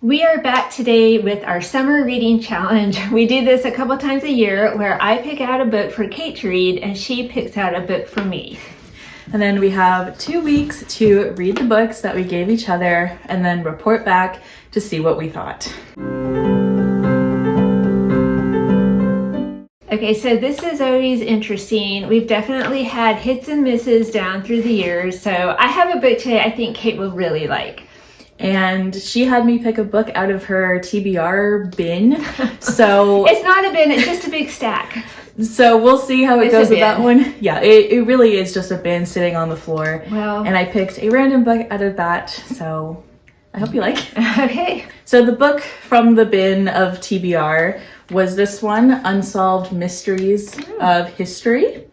We are back today with our summer reading challenge. We do this a couple times a year where I pick out a book for Kate to read and she picks out a book for me. And then we have 2 weeks to read the books that we gave each other and then report back to see what we thought. Okay, so this is always interesting. We've definitely had hits and misses down through the years. So I have a book today I think Kate will really like. And she had me pick a book out of her TBR bin. So it's not a bin, it's just a big stack. So we'll see how it goes with that one. Yeah, it really is just a bin sitting on the floor. Well, and I picked a random book out of that, so I hope you like it. Okay. So the book from the bin of TBR was this one, Unsolved Mysteries of History.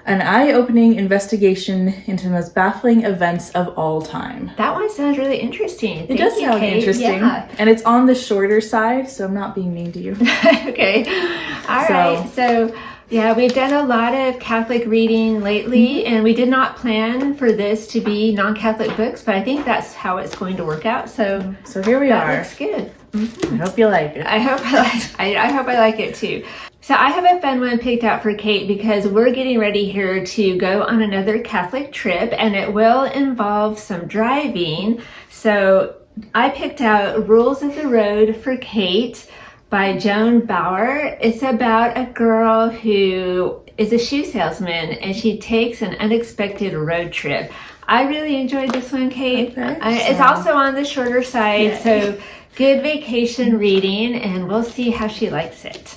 An eye-opening investigation into the most baffling events of all time. That one sounds really interesting. It does sound interesting. Yeah. And it's on the shorter side, so I'm not being mean to you. Okay. All right. So, yeah, we've done a lot of Catholic reading lately, and we did not plan for this to be non-Catholic books, but I think that's how it's going to work out. So here we are. That looks good. I hope you like it. I hope I like it too. So I have a fun one picked out for Kate because we're getting ready here to go on another Catholic trip and it will involve some driving. So I picked out Rules of the Road for Kate by Joan Bauer. It's about a girl who is a shoe salesman and she takes an unexpected road trip. I really enjoyed this one, Kate. Okay, it's also on the shorter side, so good vacation reading, and we'll see how she likes it.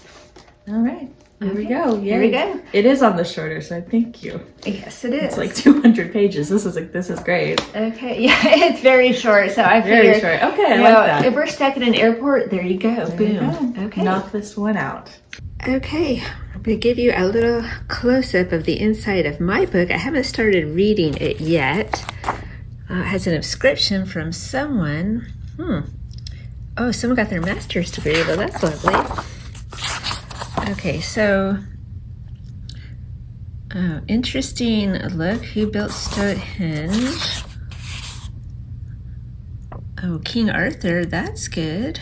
All right, here we go. Yay. Here we go. It is on the shorter side. Thank you. Yes, it is. It's like 200 pages. This is great. Okay, yeah, it's very short. So I figured, very short. Okay, I like that. If we're stuck in an airport, there you go. Boom. Okay, knock this one out. Okay, I'm going to give you a little close-up of the inside of my book. I haven't started reading it yet. It has an inscription from someone. Oh, someone got their master's degree. Well, that's lovely. Okay, so interesting look. Who built Stonehenge? Oh, King Arthur. That's good.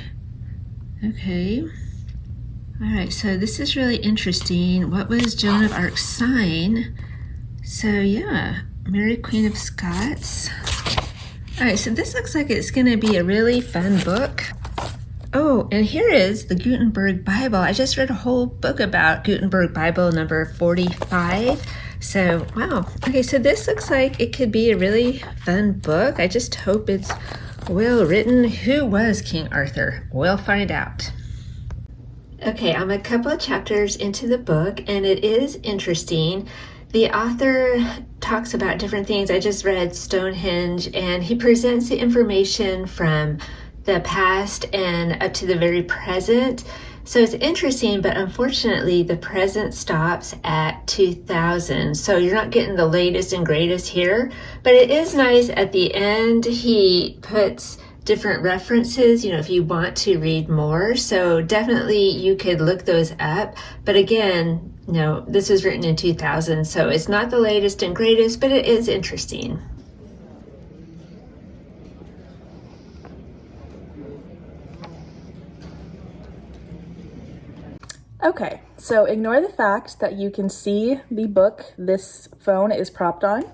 Okay. All right, so this is really interesting. What was Joan of Arc's sign? So yeah, Mary Queen of Scots. All right, so this looks like it's gonna be a really fun book. Oh, and here is the Gutenberg Bible. I just read a whole book about Gutenberg Bible number 45. So, wow. Okay, so this looks like it could be a really fun book. I just hope it's well written. Who was King Arthur? We'll find out. Okay, I'm a couple of chapters into the book, and it is interesting. The author talks about different things. I just read Stonehenge, and he presents the information from the past and up to the very present. So it's interesting, but unfortunately the present stops at 2000. So you're not getting the latest and greatest here, but it is nice at the end. He puts different references, if you want to read more. So definitely you could look those up. But again, this was written in 2000, so it's not the latest and greatest, but it is interesting. Okay, so ignore the fact that you can see the book this phone is propped on.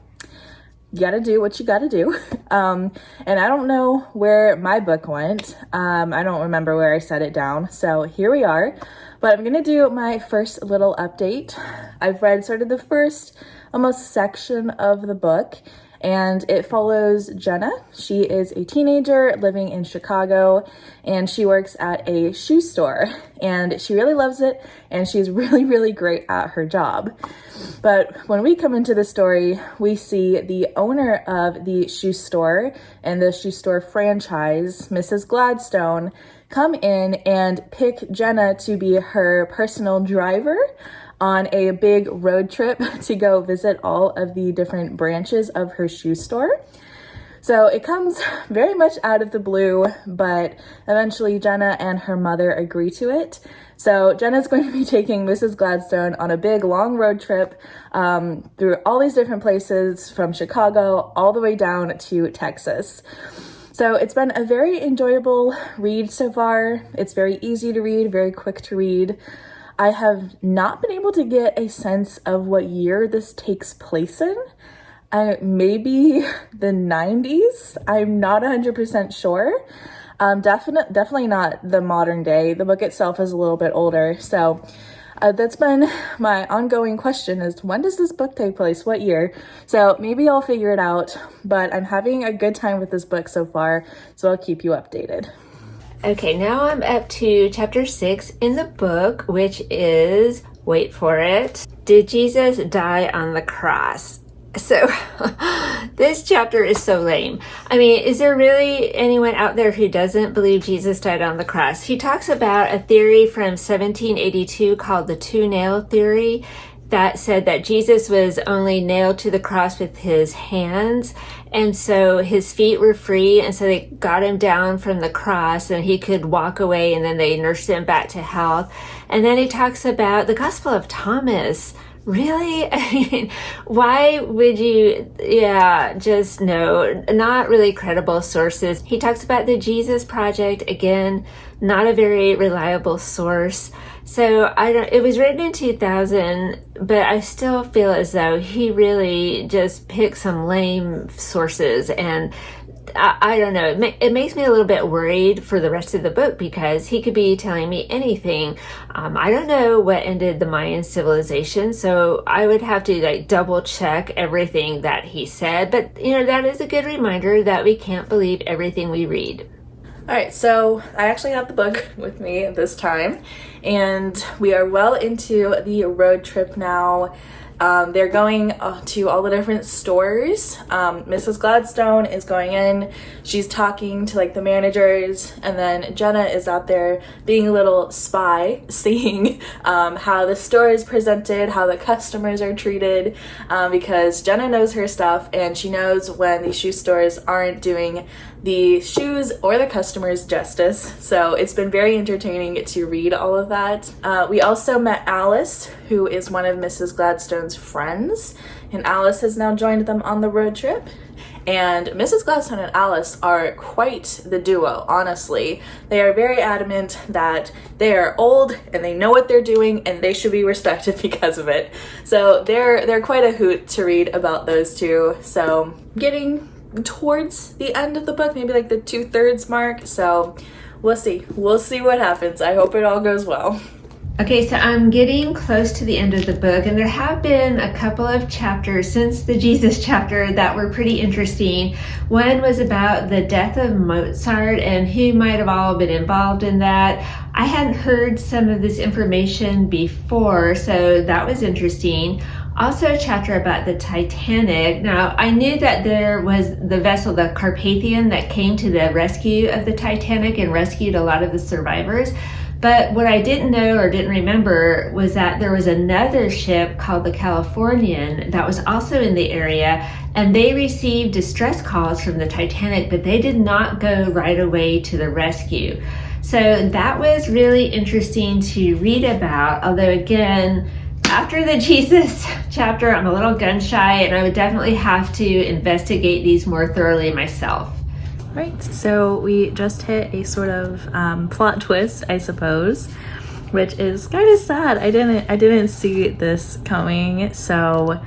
You gotta do what you gotta do. And I don't know where my book went. I don't remember where I set it down. So here we are. But I'm gonna do my first little update. I've read sort of the first almost section of the book, and it follows Jenna. She is a teenager living in Chicago, and she works at a shoe store, and she really loves it, and she's really, really great at her job. But when we come into the story, we see the owner of the shoe store and the shoe store franchise, Mrs. Gladstone, come in and pick Jenna to be her personal driver on a big road trip to go visit all of the different branches of her shoe store. So it comes very much out of the blue, but eventually Jenna and her mother agree to it. So Jenna's going to be taking Mrs. Gladstone on a big long road trip through all these different places from Chicago all the way down to Texas. So it's been a very enjoyable read so far. It's very easy to read, very quick to read. I have not been able to get a sense of what year this takes place in. Maybe the 90s. I'm not 100% sure. Definitely not the modern day. The book itself is a little bit older. So that's been my ongoing question is, when does this book take place? What year? So maybe I'll figure it out, but I'm having a good time with this book so far, so I'll keep you updated. Okay, now I'm up to chapter 6 in the book, which is, wait for it, Did Jesus Die on the Cross? So this chapter is so lame. I mean, is there really anyone out there who doesn't believe Jesus died on the cross? He talks about a theory from 1782 called the two-nail theory that said that Jesus was only nailed to the cross with his hands, and so his feet were free, and so they got him down from the cross and he could walk away, and then they nursed him back to health. And then he talks about the Gospel of Thomas. Really? I mean, why would you, just no, not really credible sources. He talks about the Jesus Project, again, not a very reliable source. So it was written in 2000, but I still feel as though he really just picked some lame sources, and I don't know. It makes me a little bit worried for the rest of the book because he could be telling me anything. I don't know what ended the Mayan civilization, so I would have to double check everything that he said. But that is a good reminder that we can't believe everything we read. All right, so I actually have the book with me this time, and we are well into the road trip now. They're going to all the different stores. Mrs. Gladstone is going in. She's talking to the managers, and then Jenna is out there being a little spy, seeing how the store is presented, how the customers are treated, because Jenna knows her stuff, and she knows when the shoe stores aren't doing the shoes or the customers justice. So it's been very entertaining to read all of that. We also met Alice, who is one of Mrs. Gladstone's friends, and Alice has now joined them on the road trip. And Mrs. Gladstone and Alice are quite the duo, honestly. They are very adamant that they are old and they know what they're doing and they should be respected because of it. So they're quite a hoot to read about those two. So getting towards the end of the book, maybe the 2/3 mark. So we'll see what happens. I hope it all goes well. Okay, so I'm getting close to the end of the book, and there have been a couple of chapters since the Jesus chapter that were pretty interesting. One was about the death of Mozart and who might have all been involved in that. I hadn't heard some of this information before, so that was interesting. Also a chapter about the Titanic. Now, I knew that there was the vessel, the Carpathian, that came to the rescue of the Titanic and rescued a lot of the survivors. But what I didn't know or didn't remember was that there was another ship called the Californian that was also in the area, and they received distress calls from the Titanic, but they did not go right away to the rescue. So that was really interesting to read about, although again, after the Jesus chapter, I'm a little gun shy, and I would definitely have to investigate these more thoroughly myself. Right, so we just hit a sort of plot twist, I suppose, which is kind of sad. I didn't see this coming, so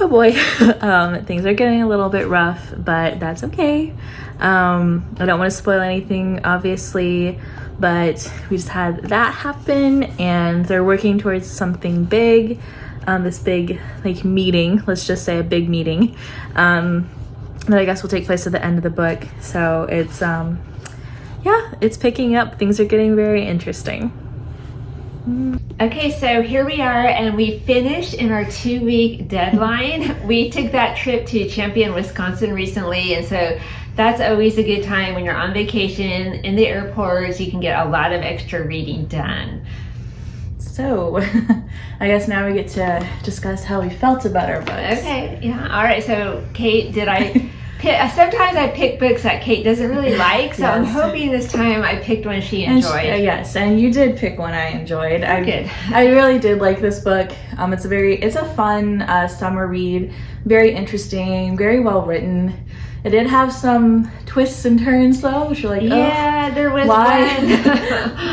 oh boy, things are getting a little bit rough, but that's okay. I don't want to spoil anything, obviously, but we just had that happen, and they're working towards something big, this big meeting. Let's just say a big meeting. That I guess will take place at the end of the book. So it's it's picking up. Things are getting very interesting. Okay, so here we are, and we finished in our 2-week deadline. We took that trip to Champion, Wisconsin recently, and so that's always a good time when you're on vacation in the airports. You can get a lot of extra reading done. So I guess now we get to discuss how we felt about our books. Okay, yeah. All right, so Kate, did I sometimes I pick books that Kate doesn't really like, so yes. I'm hoping this time I picked one she enjoyed. Yes, and you did pick one I enjoyed. Good. I really did like this book. It's a fun summer read, very interesting, very well written. It did have some twists and turns though, which are like, yeah, there was why?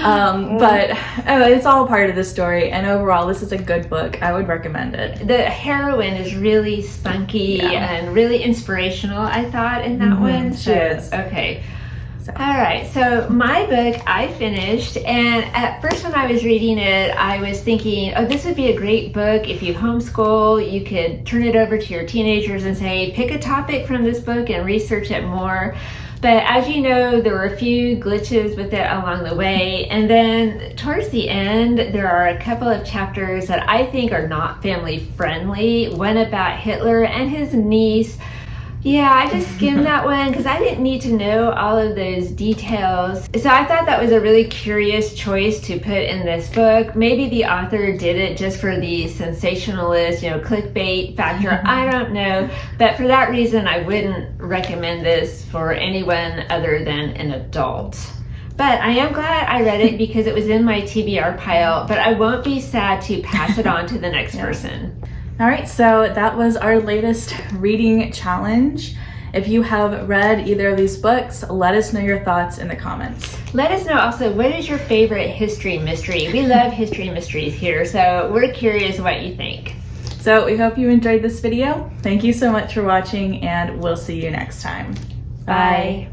one. But it's all part of the story, and overall this is a good book. I would recommend it. The heroine is really spunky and really inspirational, I thought, in that one. She is. Okay. All right, so my book I finished, and at first when I was reading it, I was thinking, oh, this would be a great book if you homeschool. You could turn it over to your teenagers and say, pick a topic from this book and research it more. But as you know, there were a few glitches with it along the way. And then towards the end, there are a couple of chapters that I think are not family friendly. One about Hitler and his niece. Yeah, I just skimmed that one because I didn't need to know all of those details. So I thought that was a really curious choice to put in this book. Maybe the author did it just for the sensationalist, clickbait factor. I don't know. But for that reason, I wouldn't recommend this for anyone other than an adult. But I am glad I read it because it was in my TBR pile, but I won't be sad to pass it on to the next person. All right, so that was our latest reading challenge. If you have read either of these books, let us know your thoughts in the comments. Let us know also, what is your favorite history mystery? We love history mysteries here, so we're curious what you think. So we hope you enjoyed this video. Thank you so much for watching, and we'll see you next time. Bye.